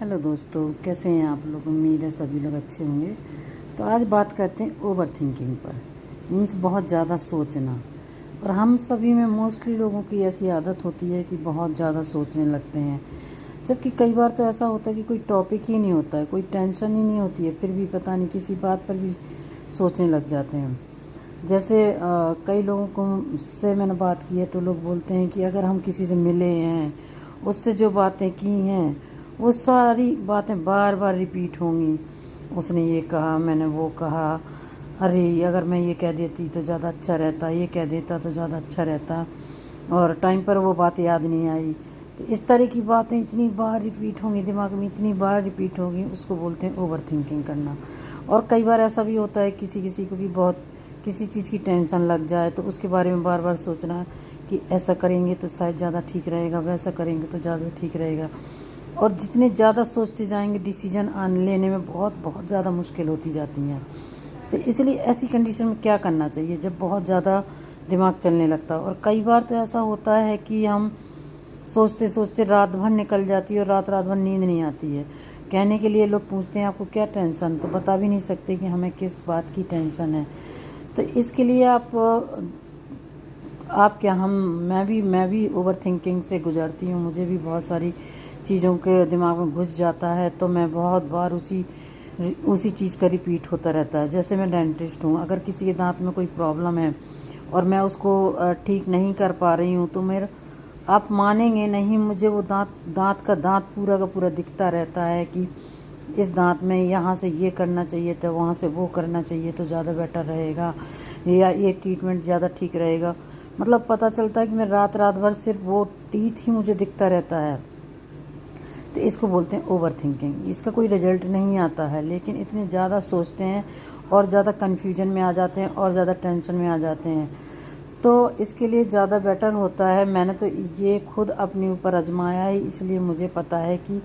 Hello दोस्तों, कैसे हैं आप लोग। उम्मीद है सभी लोग अच्छे होंगे। तो आज बात करते हैं ओवर थिंकिंग पर। मीन्स बहुत ज़्यादा सोचना। और हम सभी में मोस्टली लोगों की ऐसी आदत होती है कि बहुत ज़्यादा सोचने लगते हैं। जबकि कई बार तो ऐसा होता है कि कोई टॉपिक ही नहीं होता है, कोई टेंशन ही नहीं होती है, फिर भी पता नहीं किसी बात पर भी सोचने लग जाते हैं। जैसे कई लोगों को से मैंने बात की है तो लोग बोलते हैं कि अगर हम किसी से मिले हैं, उससे जो बातें की हैं वो सारी बातें बार बार रिपीट होंगी। उसने ये कहा, मैंने वो कहा, अरे अगर मैं ये कह देती तो ज़्यादा अच्छा रहता, ये कह देता तो ज़्यादा अच्छा रहता, और टाइम पर वो बात याद नहीं आई। तो इस तरह की बातें इतनी बार रिपीट होंगी, दिमाग में इतनी बार रिपीट होगी, उसको बोलते हैं ओवर थिंकिंग करना। और कई बार ऐसा भी होता है किसी किसी को भी बहुत किसी चीज़ की टेंशन लग जाए तो उसके बारे में बार बार सोचना कि ऐसा करेंगे तो शायद ज़्यादा ठीक रहेगा, वैसा करेंगे तो ज़्यादा ठीक रहेगा। और जितने ज़्यादा सोचते जाएंगे डिसीजन लेने में बहुत बहुत ज़्यादा मुश्किल होती जाती हैं। तो इसलिए ऐसी कंडीशन में क्या करना चाहिए जब बहुत ज़्यादा दिमाग चलने लगता है। और कई बार तो ऐसा होता है कि हम सोचते सोचते रात भर निकल जाती है और रात रात भर नींद नहीं आती है। कहने के लिए लोग पूछते हैं आपको क्या टेंशन, तो बता भी नहीं सकते कि हमें किस बात की टेंशन है। तो इसके लिए आप क्या हम मैं भी ओवर थिंकिंग से गुजरती हूँ। मुझे भी बहुत सारी चीज़ों के दिमाग में घुस जाता है तो मैं बहुत बार उसी चीज़ का रिपीट होता रहता है। जैसे मैं डेंटिस्ट हूँ, अगर किसी के दांत में कोई प्रॉब्लम है और मैं उसको ठीक नहीं कर पा रही हूँ तो मेरा आप मानेंगे नहीं, मुझे वो दांत का पूरा का पूरा दिखता रहता है कि इस दांत में यहाँ से ये करना चाहिए था, वहाँ से वो करना चाहिए तो ज़्यादा बेटर रहेगा, या ये ट्रीटमेंट ज़्यादा ठीक रहेगा। मतलब पता चलता है कि मैं रात रात भर सिर्फ वो टीथ ही मुझे दिखता रहता है। तो इसको बोलते हैं ओवर थिंकिंग। इसका कोई रिजल्ट नहीं आता है, लेकिन इतने ज़्यादा सोचते हैं और ज़्यादा कन्फ्यूजन में आ जाते हैं और ज़्यादा टेंशन में आ जाते हैं। तो इसके लिए ज़्यादा बेटर होता है, मैंने तो ये खुद अपने ऊपर आजमाया है, इसलिए मुझे पता है कि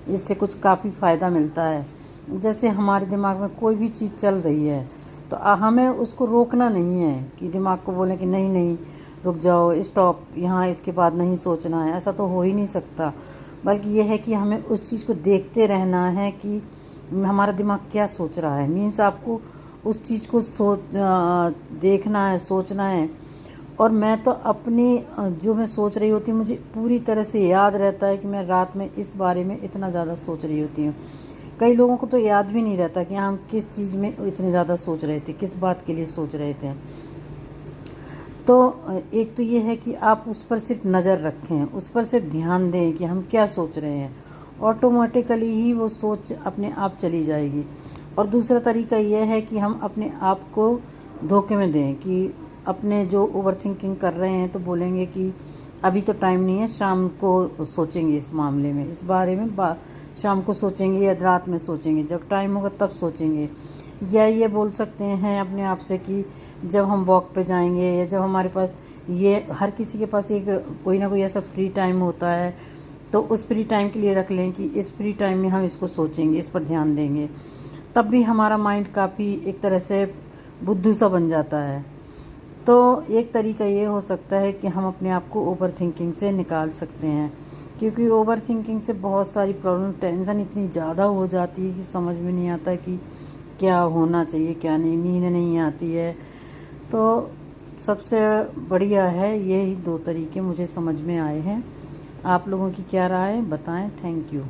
इससे कुछ काफ़ी फ़ायदा मिलता है। जैसे हमारे दिमाग में कोई भी चीज़ चल रही है तो हमें उसको रोकना नहीं है कि दिमाग को बोलें कि नहीं नहीं रुक जाओ, स्टॉप, यहाँ इसके बाद नहीं सोचना है। ऐसा तो हो ही नहीं सकता। बल्कि ये है कि हमें उस चीज़ को देखते रहना है कि हमारा दिमाग क्या सोच रहा है। मीन्स आपको उस चीज़ को देखना है, सोचना है। और मैं तो अपनी जो मैं सोच रही होती हूँ मुझे पूरी तरह से याद रहता है कि मैं रात में इस बारे में इतना ज़्यादा सोच रही होती हूँ। कई लोगों को तो याद भी नहीं रहता कि हम किस चीज़ में इतने ज़्यादा सोच रहे थे, किस बात के लिए सोच रहे थे। तो एक तो ये है कि आप उस पर सिर्फ नज़र रखें, उस पर सिर्फ ध्यान दें कि हम क्या सोच रहे हैं। ऑटोमेटिकली ही वो सोच अपने आप चली जाएगी। और दूसरा तरीका ये है कि हम अपने आप को धोखे में दें कि अपने जो ओवर थिंकिंग कर रहे हैं तो बोलेंगे कि अभी तो टाइम नहीं है, शाम को सोचेंगे इस मामले में, इस बारे में शाम को सोचेंगे या रात में सोचेंगे, जब टाइम होगा तब सोचेंगे। या ये बोल सकते हैं अपने आप से कि जब हम वॉक पे जाएंगे या जब हमारे पास, ये हर किसी के पास एक कोई ना कोई ऐसा फ्री टाइम होता है, तो उस फ्री टाइम के लिए रख लें कि इस फ्री टाइम में हम इसको सोचेंगे, इस पर ध्यान देंगे। तब भी हमारा माइंड काफ़ी एक तरह से बुद्धू सा बन जाता है। तो एक तरीका ये हो सकता है कि हम अपने आप को ओवर थिंकिंग से निकाल सकते हैं, क्योंकि ओवर थिंकिंग से बहुत सारी प्रॉब्लम, टेंशन इतनी ज़्यादा हो जाती है कि समझ में नहीं आता कि क्या होना चाहिए क्या नहीं, नींद नहीं आती है। तो सबसे बढ़िया है यही दो तरीके मुझे समझ में आए हैं। आप लोगों की क्या राय है बताएं। Thank you.